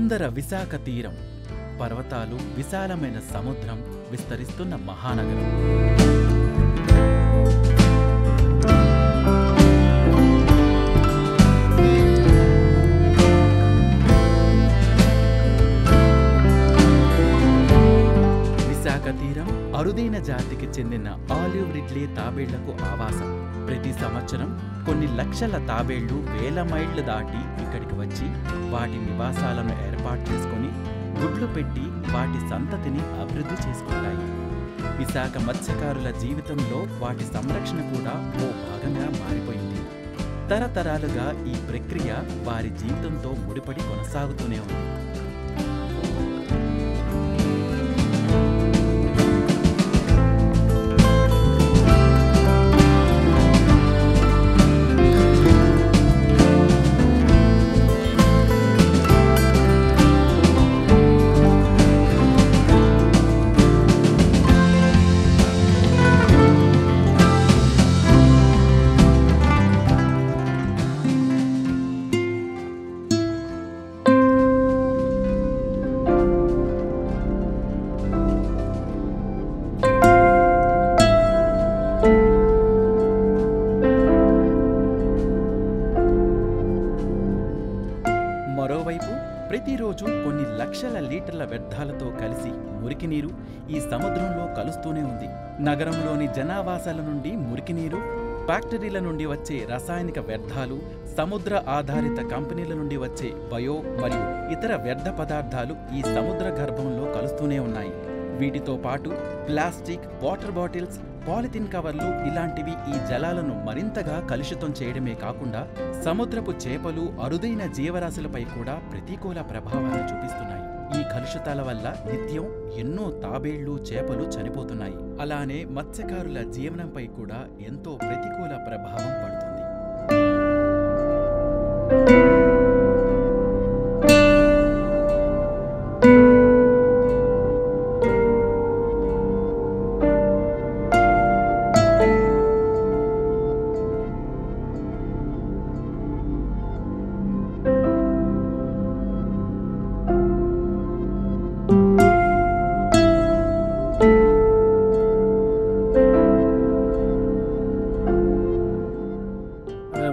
సుందర విశాఖ తీరం, పర్వతాలు, విశాలమైన సముద్రం, విస్తరిస్తున్న మహానగరం. విశాఖ తీరం అరుదైన జాతికి చెందిన ఆలివ్ రిడ్లే తాబేళ్లకు ఆవాసం. ప్రతి సంవత్సరం కొన్ని లక్షల తాబేళ్లు వేల మైళ్లు దాటి ఇక్కడికి వచ్చి వాటి నివాసాలను ఏర్పాటు చేసుకుని గుడ్లు పెట్టి వాటి సంతతిని అభివృద్ధి చేసుకుంటాయి. విశాఖ మత్స్యకారుల జీవితంలో వాటి సంరక్షణ కూడా ఓ భాగంగా మారిపోయింది. తరతరాలుగా ఈ ప్రక్రియ వారి జీవితంతో ముడిపడి కొనసాగుతూనే ఉంది. మరోవైపు ప్రతిరోజు కొన్ని లక్షల లీటర్ల వ్యర్థాలతో కలిసి మురికినీరు ఈ సముద్రంలో కలుస్తూనే ఉంది. నగరంలోని జనావాసాల నుండి మురికినీరు, ఫ్యాక్టరీల నుండి వచ్చే రసాయనిక వ్యర్థాలు, సముద్ర ఆధారిత కంపెనీల నుండి వచ్చే బయో మరియు ఇతర వ్యర్థ పదార్థాలు ఈ సముద్ర గర్భంలో కలుస్తూనే ఉన్నాయి. వీటితో పాటు ప్లాస్టిక్, వాటర్ బాటిల్స్, పాలిథిన్ కవర్లు ఇలాంటివి ఈ జలాలను మరింతగా కలుషితం చేయడమే కాకుండా సముద్రపు చేపలు, అరుదైన జీవరాశులపై కూడా ప్రతికూల ప్రభావాలను చూపిస్తున్నాయి. ఈ కలుషితాల వల్ల నిత్యం ఎన్నో తాబేళ్లు, చేపలు చనిపోతున్నాయి. అలానే మత్స్యకారుల జీవనంపై కూడా ఎంతో ప్రతికూల ప్రభావం పడుతుంది.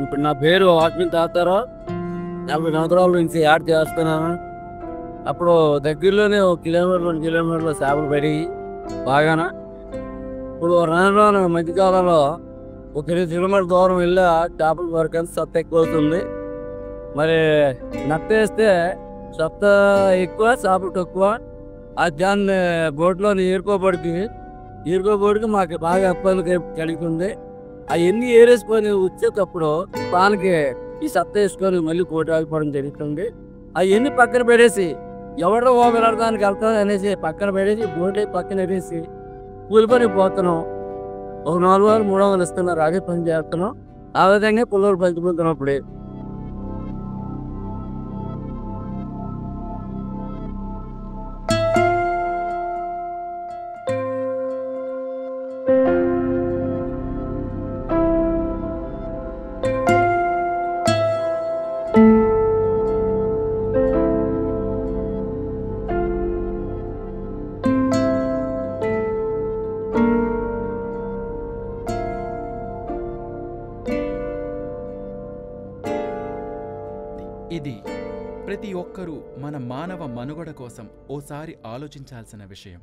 ఇప్పుడు నా పేరు వాచ్మెన్ తాతారావు. 40 సంవత్సరాల నుంచి యాడ్ చేస్తున్నాను. అప్పుడు దగ్గరలోనే 1 కిలోమీటర్ 2 కిలోమీటర్ల చేపలు పెరిగి బాగానా. ఇప్పుడు రాను మధ్యకాలంలో 1 కిలోమీటర్ దూరం వెళ్ళి చేపలు దొరకని సత్త ఎక్కువ అవుతుంది. మరి నత్త వేస్తే సత్త ఎక్కువ, చేపలు తక్కువ. దాన్ని బోట్లో ఈరుకోబడికి మాకు బాగా ఇబ్బంది కలుగుతుంది. అవన్నీ ఏరేసుకొని వచ్చేటప్పుడు పాలకి ఈ సత్త వేసుకొని మళ్ళీ కోటి ఆగిపోవడం జరుగుతుంది. అవన్నీ పక్కన పెడేసి ఎవడో వెళ్ళడానికి వెళ్తాను అనేసి పక్కన పెడేసి బోట్ పక్కన వేసి కూలి పని పోతున్నాం. ఒక 400 300 ఇస్తున్నారు. అదే పని చేస్తున్నాం. ఆ విధంగా పిల్లలు బతికిపోతున్నాం. అప్పుడే ఇది ప్రతి ఒక్కరూ మన మానవ మనుగడ కోసం ఓసారి ఆలోచించాల్సిన విషయం.